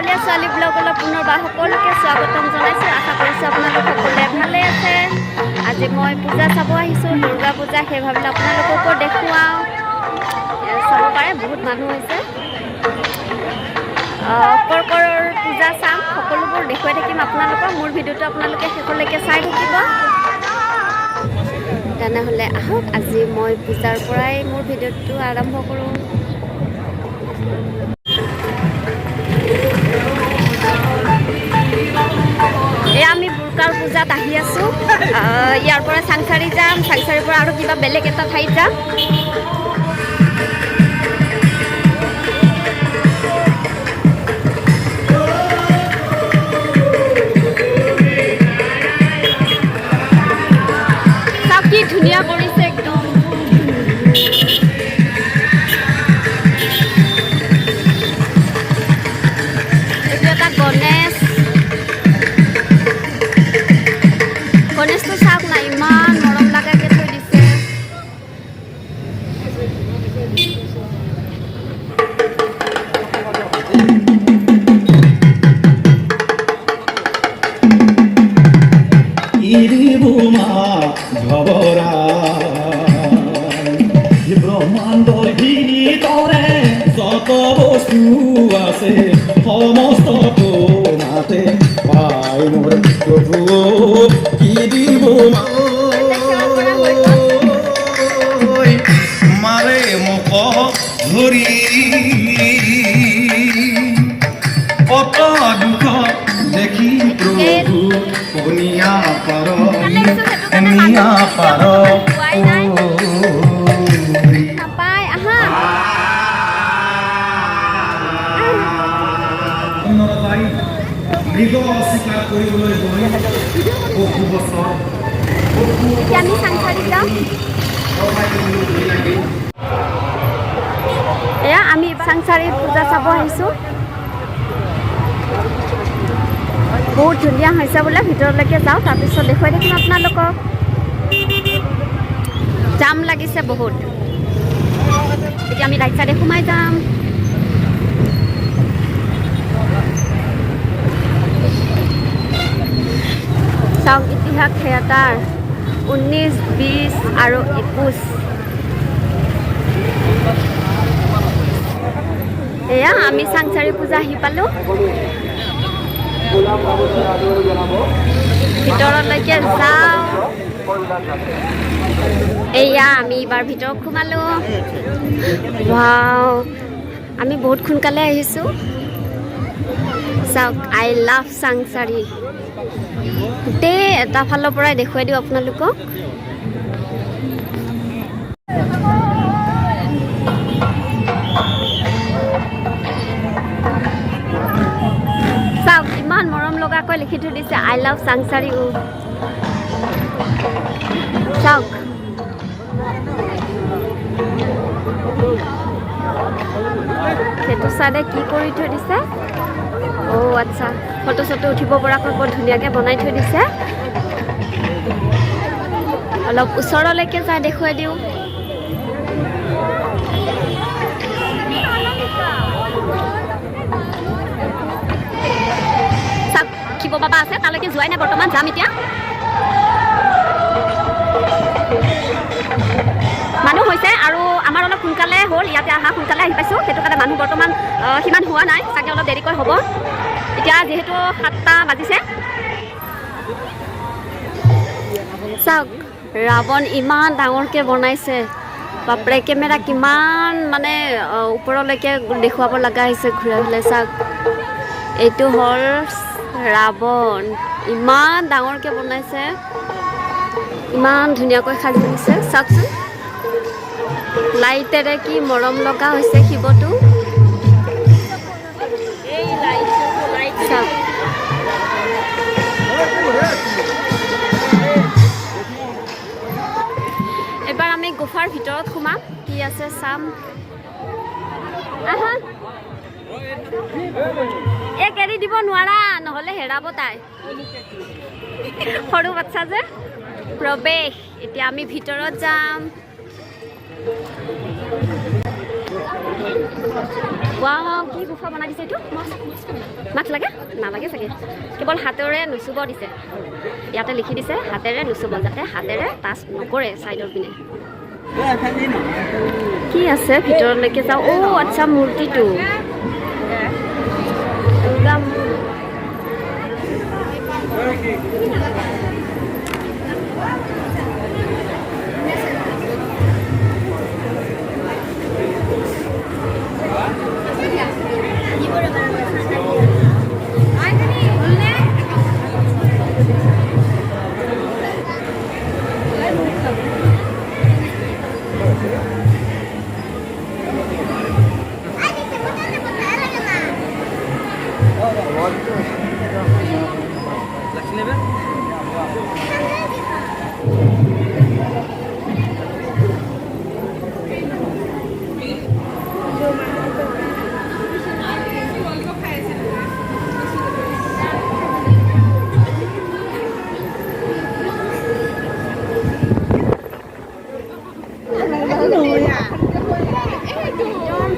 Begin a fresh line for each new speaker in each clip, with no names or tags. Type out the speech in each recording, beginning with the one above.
গাঁৱলীয়া ছোৱালী ব্লগলৈ পুনৰবাৰ সকলোকে স্বাগতম জনাইছোঁ। আশা কৰিছোঁ আপোনালোক সকলোৱে ভালে আছে। আজি মই পূজা চাব আহিছোঁ, দুৰ্গা পূজা। সেই ভাবিলে আপোনালোককো দেখুৱাওঁ। চাব পাৰে বহুত মানুহ হৈছে। কৰকৰৰ পূজা চাম, সকলোবোৰ দেখুৱাই থাকিম আপোনালোকক। মোৰ ভিডিঅ'টো আপোনালোকে শেষলৈকে চাই থাকিব। তেনেহ'লে আহক, আজি মই পূজাৰ পৰাই মোৰ ভিডিঅ'টো আৰম্ভ কৰোঁ। এয়া আমি বুৰকাৰ পূজাত আহি আছোঁ। ইয়াৰ পৰা চাংচাৰি যাম, চাংচাৰিৰ পৰা আৰু কিবা বেলেগ এটা ঠাইত যাম। চাওক কি ধুনীয়া কৰিছে একদম। এইটো এটা গণেশটো চাওক না, ইমান মৰম লাগাকে থৈ দিছে।
ব্ৰহ্মাণ্ডৰ ভিতৰে যত বস্তু আছে সমস্ত নাতে পাই মোৰ প্ৰভু কি দিব মাৰে মোক ধৰি অত দুখ দেখি প্ৰভু শুনিয়া পাৰ
আমি চাংচাৰি যাম। এয়া আমি চাংচাৰিত পূজা চাব আহিছোঁ। বহুত ধুনীয়া হৈছে বোলে। ভিতৰলৈকে যাওঁ, তাৰপিছত দেখুৱাই থাকিম আপোনালোকক। জাম লাগিছে বহুত। এতিয়া আমি ৰাইট চাইডে সোমাই যাম। চাওক, ইতিহাস থিয়েটাৰ 19, 20 আৰু 21। এয়া আমি চাংচাৰি পূজা আহি পালোঁ। ভিতৰলৈকে যাওঁ। এয়া আমি এইবাৰ ভিতৰত সোমালোঁ। ৱাও, আমি বহুত সোনকালে আহিছোঁ। চাওক, আই লাভ চাংচাৰি। গোটেই এটা ফালৰ পৰাই দেখুৱাই দিওঁ আপোনালোকক। চাওক, ইমান মৰম লগাকৈ লিখি থৈ দিছে আই লাভ চাংচাৰি। চাওক, সেইটো চাইডে কি কৰি থৈ দিছে। অ' আচ্ছা, ফটো চটো উঠিব পৰাকৈ বৰ ধুনীয়াকৈ বনাই থৈ দিছে। অলপ ওচৰলৈকে যাই দেখুৱাই দিওঁ। চাওক, শিৱ বাবা আছে, তালৈকে যোৱাই নাই বৰ্তমান। যাম এতিয়া। মানুহ হৈছে আৰু আমাৰ অলপ সোনকালে হ'ল। ইয়াতে অহা সোনকালে আহি পাইছোঁ, সেইটো কাৰণে মানুহ বৰ্তমান সিমান হোৱা নাই। চাগে অলপ দেৰিকৈ হ'ব। এতিয়া যিহেতু 7টা বাজিছে। চাওক, ৰাৱণ ইমান ডাঙৰকৈ বনাইছে। বাপৰে, কেমেৰা কিমান মানে ওপৰলৈকে দেখুৱাব লগা হৈছে ঘূৰাই পেলাই। চাওক, এইটো হ'ল ৰাৱণ। ইমান ডাঙৰকৈ বনাইছে, ইমান ধুনীয়াকৈ সাজি দিছে। চাওকচোন, লাইটেৰে কি মৰম লগা হৈছে শিৱটো। চাওক, এবাৰ আমি গুফাৰ ভিতৰত সোমাম, কি আছে চাম। আহা, এক এৰি দিব নোৱাৰা, নহ'লে হেৰাব তাই। সৰু বাচ্চা যে। প্ৰৱেশ, এতিয়া আমি ভিতৰত যাম। ৱাও কি গুফা বনাই দিছে এইটো মাছ লাগে নালাগে চাগে কেৱল হাতেৰে নুচুব দিছে ইয়াতে লিখি দিছে হাতেৰে নুচুব যাতে হাতেৰে টাচ নকৰে চাইডৰ পিনে কি আছে ভিতৰলৈকে যাওঁ আচ্ছা মূৰ্তিটো দুৰ্গা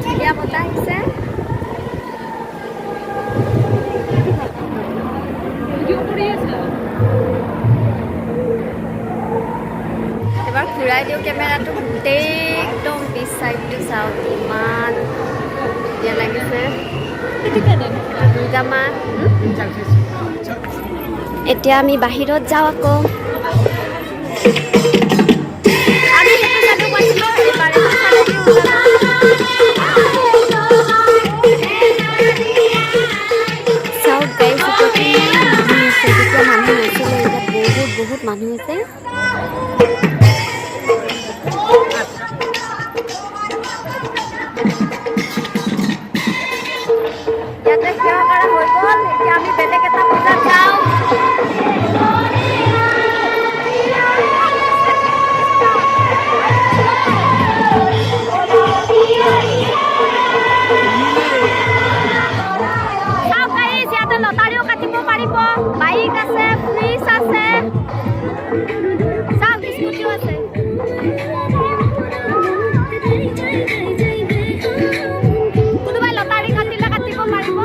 ধুনীয়া বতাহ আহিছে এবাৰ ঘূৰাই দিওঁ কেমেৰাটো গোটেই একদম পিছ চাইডটো চাওক ইমান ধুনীয়া লাগিছে দুৰ্গা মা এতিয়া আমি বাহিৰত যাওঁ আকৌ বহুত মানুহ আছে ইয়াতে সেৱা কৰা হৈ গ'ল এতিয়া আমি বেলেগ এটা পূজাত যাওঁ ইয়াতে লটাৰীও কাটিব পাৰিব বাইক আছে ফ্ৰিজ আছে চাওক স্কুটিও আছে কোনোবাই লটাৰী কাটিলে কাটিব পাৰিব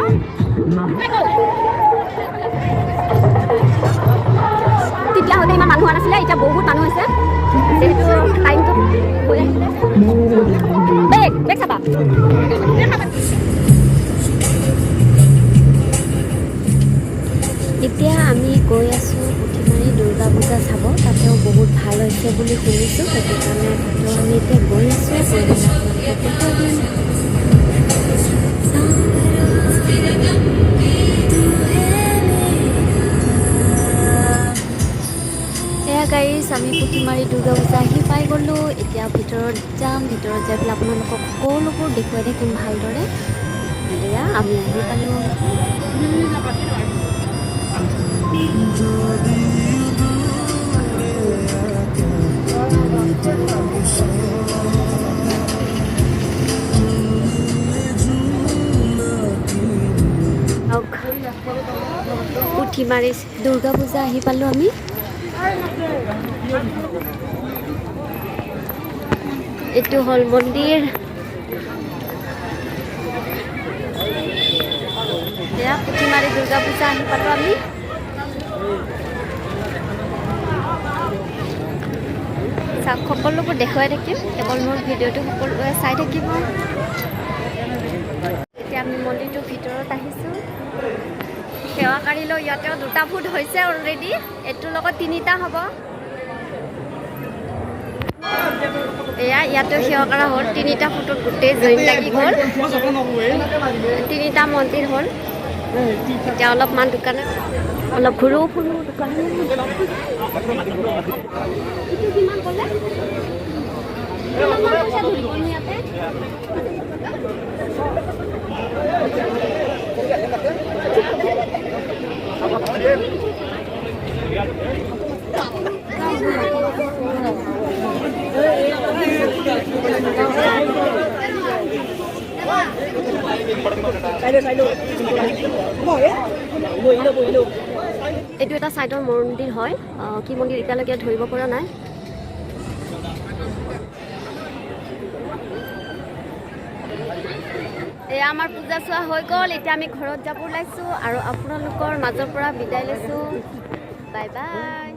তেতিয়াহ'লে ইমান মানুহ হোৱা নাছিলে এতিয়া বহুত মানুহ হৈছে যিহেতু টাইমটো হৈ আহিলে বেগ চাবা এতিয়া আমি গৈ আছোঁ পুথিমাৰী দুৰ্গা পূজা চাব তাতেও বহুত ভাল হৈছে বুলি শুনিছোঁ সেইটো কাৰণে তাতেও আমি এতিয়া গৈ আছোঁ এয়া গাইজ আমি পুথিমাৰী দুৰ্গা পূজা আহি পাই গ'লোঁ এতিয়া ভিতৰত যাম ভিতৰত যাই পেলাই আপোনালোকক সকলোবোৰ দেখুৱাই থাকিম ভালদৰে এয়া আমি আহি পালোঁ পুথিমাৰী দুৰ্গা পূজা আহি পালোঁ আমি এইটো হ'ল মন্দিৰ এয়া পুথিমাৰী দুৰ্গা পূজা আহি পালোঁ আমি চাওক সকলোবোৰ দেখুৱাই থাকিম কেৱল মোৰ ভিডিঅ'টো সকলোৱে চাই থাকিব এতিয়া আমি মন্দিৰটোৰ ভিতৰত আহিছোঁ সেৱাকাৰীলৈ ইয়াতেও 2টা ফুট হৈছে অলৰেডি এইটোৰ লগত 3টা হ'ব এয়া ইয়াতেও সেৱা কৰা হ'ল 3টা ফুটত গোটেই জইন লাগি গ'ল 3টা মন্দিৰ হ'ল এতিয়া অলপমান দোকানে অলপ ঘূৰো ফুৰো দোকানে কিমান ক'লে পইচা ধৰিব ইয়াতে এইটো এটা সাইডৰ মন্দিৰ হয় কি মন্দিৰ এতিয়ালৈকে ধৰিব পৰা নাই এয়া আমাৰ পূজা চোৱা হৈ গ'ল এতিয়া আমি ঘৰত যাব ওলাইছোঁ আৰু আপোনালোকৰ মাজৰ পৰা বিদায় লৈছোঁ বাই বাই